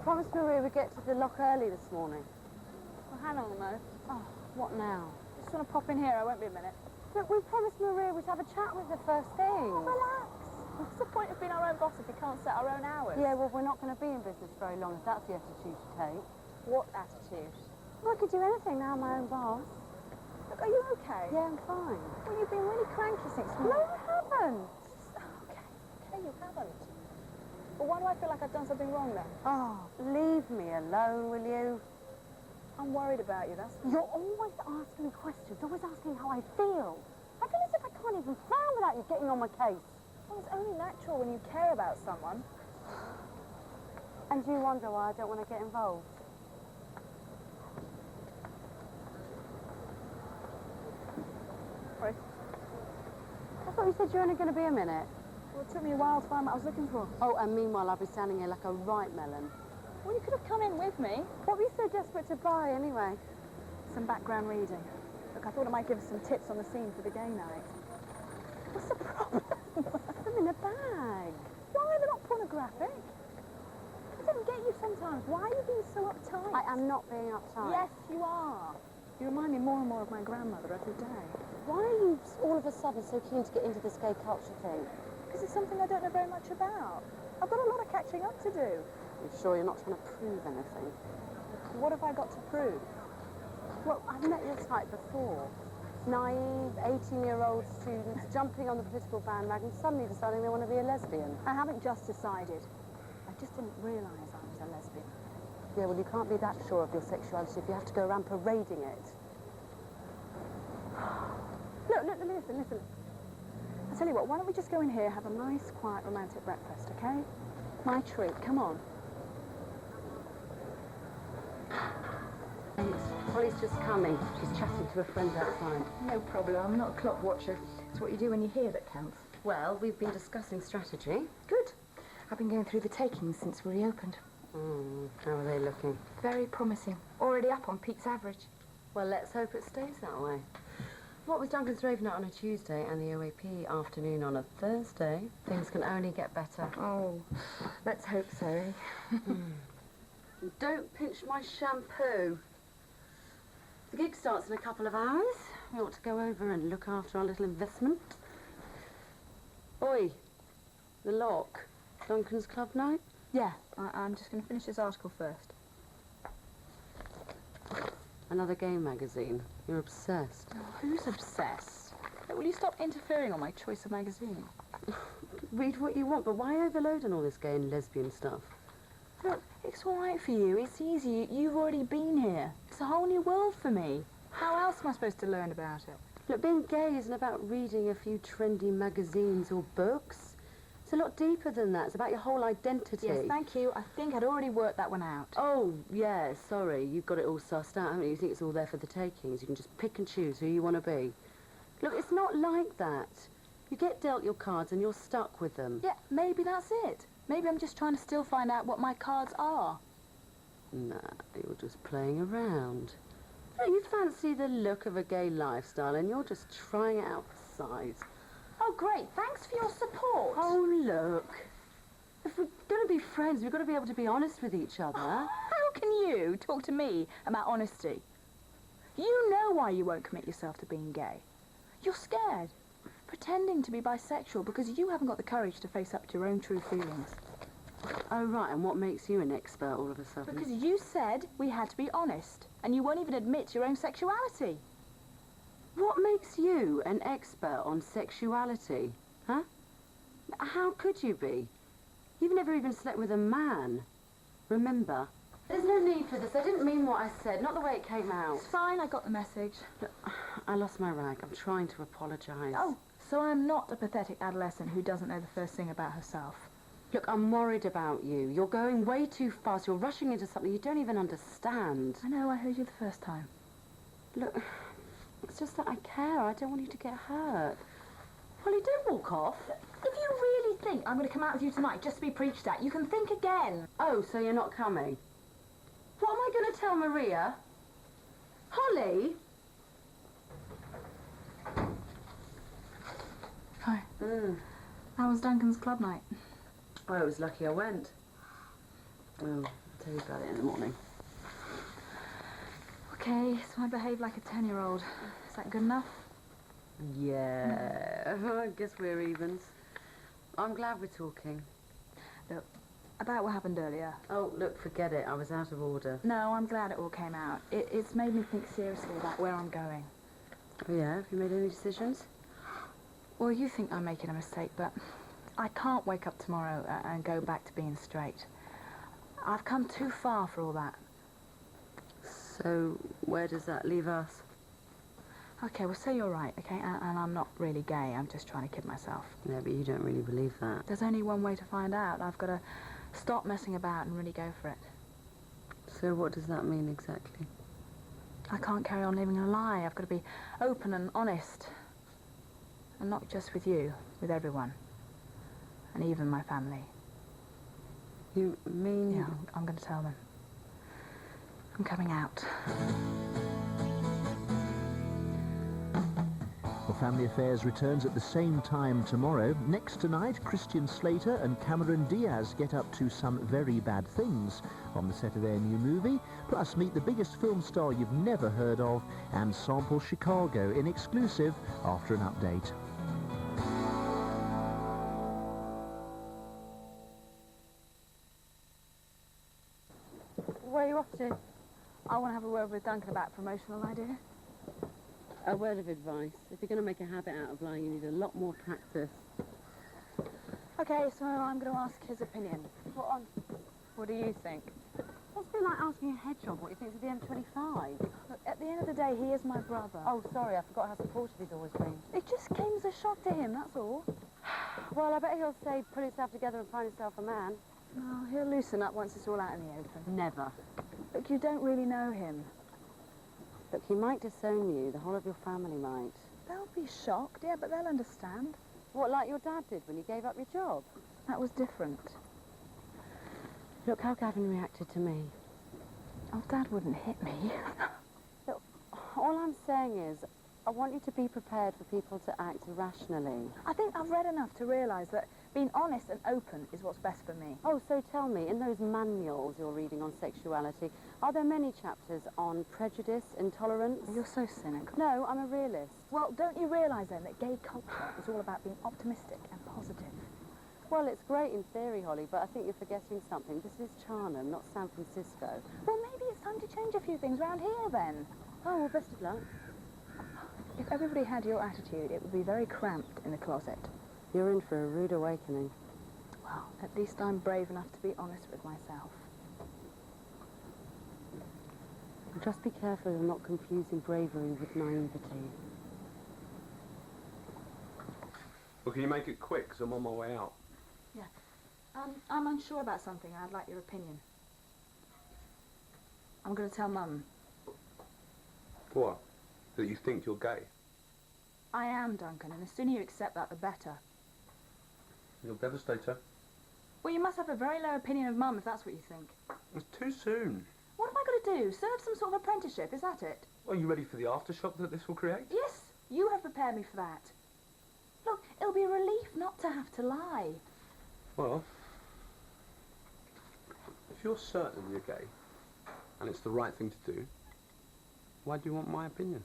promised Maria we'd get to the lock early this morning. Well, hang on a moment. Oh, what now? Just want to pop in here. I won't be a minute. Look, we promised Maria we'd have a chat with her first thing. Oh, relax. What's the point of being our own boss if we can't set our own hours? Yeah, well, we're not going to be in business very long if that's the attitude you take. What attitude? Well, I could do anything now I'm my own boss. Look, are you okay? Yeah, I'm fine. Well, you've been really cranky since No, I haven't. Okay, you haven't. But why do I feel like I've done something wrong then? Oh, leave me alone, will you? I'm worried about you, that's... You're always asking me questions, always asking how I feel. I feel as if I can't even frown without you getting on my case. Well, it's only natural when you care about someone. And you wonder why I don't want to get involved. Sorry. I thought you said you were only going to be a minute. Well, it took me a while to find what I was looking for. Oh, and meanwhile I'll be standing here like a right melon. Well, you could have come in with me. What were you so desperate to buy, anyway? Some background reading. Look, I thought it might give us some tips on the scene for the gay night. What's the problem? I'm in a bag. Why? They're not pornographic. I don't get you sometimes. Why are you being so uptight? I am not being uptight. Yes, you are. You remind me more and more of my grandmother every day. Why are you all of a sudden so keen to get into this gay culture thing? Because it's something I don't know very much about. I've got a lot of catching up to do. You sure you're not trying to prove anything? What have I got to prove? Well, I've met your type before. Naive, 18-year-old students jumping on the political bandwagon, suddenly deciding they want to be a lesbian. I haven't just decided. I just didn't realise I was a lesbian. Yeah, well, you can't be that sure of your sexuality if you have to go around parading it. Look, listen. I'll tell you what, why don't we just go in here, have a nice, quiet, romantic breakfast, okay? My treat, come on. Holly's just coming. She's chatting to her friends outside. No problem. I'm not a clock watcher. It's what you do when you're here that counts. Well, we've been discussing strategy. Good. I've been going through the takings since we reopened. How are they looking? Very promising. Already up on Pete's average. Well, let's hope it stays that way. What with Duncan's rave night on a Tuesday and the OAP afternoon on a Thursday, things can only get better. Oh, let's hope so, eh? Don't pinch my shampoo. The gig starts in a couple of hours. We ought to go over and look after our little investment. Oi, the lock. Duncan's club night? Yeah, I'm just going to finish this article first. Another game magazine. You're obsessed. Oh, who's obsessed? Will you stop interfering on my choice of magazine? Read what you want, but why overload on all this gay and lesbian stuff? Look, it's all right for you. It's easy. You've already been here. It's a whole new world for me. How else am I supposed to learn about it? Look, being gay isn't about reading a few trendy magazines or books. It's a lot deeper than that. It's about your whole identity. Yes, thank you. I think I'd already worked that one out. Oh, yeah, sorry. You've got it all sussed out, haven't you? You think it's all there for the takings. You can just pick and choose who you want to be. Look, it's not like that. You get dealt your cards and you're stuck with them. Yeah, maybe that's it. Maybe I'm just trying to still find out what my cards are. Nah, you're just playing around. You fancy the look of a gay lifestyle and you're just trying it out for size. Oh, great. Thanks for your support. Oh, look. If we're going to be friends, we've got to be able to be honest with each other. How can you talk to me about honesty? You know why you won't commit yourself to being gay. You're scared, pretending to be bisexual because you haven't got the courage to face up to your own true feelings. Oh, right, and what makes you an expert all of a sudden? Because you said we had to be honest, and you won't even admit your own sexuality. What makes you an expert on sexuality, huh? How could you be? You've never even slept with a man. Remember? There's no need for this. I didn't mean what I said, not the way it came out. It's fine, I got the message. Look, I lost my rag. I'm trying to apologise. Oh, so I'm not a pathetic adolescent who doesn't know the first thing about herself. Look, I'm worried about you. You're going way too fast. You're rushing into something you don't even understand. I know, I heard you the first time. Look, it's just that I care. I don't want you to get hurt. Holly, don't walk off. If you really think I'm going to come out with you tonight just to be preached at, you can think again. Oh, so you're not coming? What am I going to tell Maria? Holly? Hi. How was Duncan's club night? Oh, I was lucky I went. Oh, I'll tell you about it in the morning. Okay, so I behave like a 10-year-old. Is that good enough? Yeah, I guess we're evens. I'm glad we're talking. About what happened earlier. Oh, look, forget it. I was out of order. No, I'm glad it all came out. It's made me think seriously about where I'm going. Oh, yeah? Have you made any decisions? Well, you think I'm making a mistake, but I can't wake up tomorrow and go back to being straight. I've come too far for all that. So, where does that leave us? Okay, well, say you're right, okay? And I'm not really gay. I'm just trying to kid myself. Yeah, but you don't really believe that. There's only one way to find out. I've got to stop messing about and really go for it. So what does that mean exactly? I can't carry on living a lie. I've got to be open and honest. And not just with you, with everyone. And even my family. You mean... Yeah, I'm going to tell them. I'm coming out. Family Affairs returns at the same time tomorrow. Next tonight, Christian Slater and Cameron Diaz get up to some very bad things on the set of their new movie. Plus, meet the biggest film star you've never heard of and sample Chicago in exclusive after an update. Where are you off to? I want to have a word with Duncan about a promotional idea. A word of advice. If you're going to make a habit out of lying, you need a lot more practice. Okay, so I'm going to ask his opinion. What on? What do you think? It's a bit like asking a hedgehog what he thinks of the M25. Look, at the end of the day, he is my brother. Oh, sorry, I forgot how supportive he's always been. It just came as a shock to him, that's all. Well, I bet he'll say, pull yourself together and find yourself a man. No, he'll loosen up once it's all out in the open. Never. Look, you don't really know him. Look, he might disown you. The whole of your family might. They'll be shocked, yeah, but they'll understand. What, like your dad did when you gave up your job? That was different. Look how Gavin reacted to me. Oh, Dad wouldn't hit me. Look, all I'm saying is, I want you to be prepared for people to act irrationally. I think I've read enough to realise that being honest and open is what's best for me. Oh, so tell me, in those manuals you're reading on sexuality, are there many chapters on prejudice, intolerance? You're so cynical. No, I'm a realist. Well, don't you realise then that gay culture is all about being optimistic and positive? Well, it's great in theory, Holly, but I think you're forgetting something. This is Charnham, not San Francisco. Well, maybe it's time to change a few things around here then. Oh, well, best of luck. If everybody had your attitude, it would be very cramped in the closet. You're in for a rude awakening. Well, at least I'm brave enough to be honest with myself. Just be careful of not confusing bravery with naivety. Well, can you make it quick, because I'm on my way out? Yeah. I'm unsure about something and I'd like your opinion. I'm going to tell Mum. What? That you think you're gay? I am, Duncan, and the sooner you accept that, the better. You'll devastate her. Well, you must have a very low opinion of Mum if that's what you think. It's too soon. What am I going to do? Serve some sort of apprenticeship, is that it? Are you ready for the aftershock that this will create? Yes, you have prepared me for that. Look, it'll be a relief not to have to lie. Well, if you're certain you're gay, and it's the right thing to do, why do you want my opinion?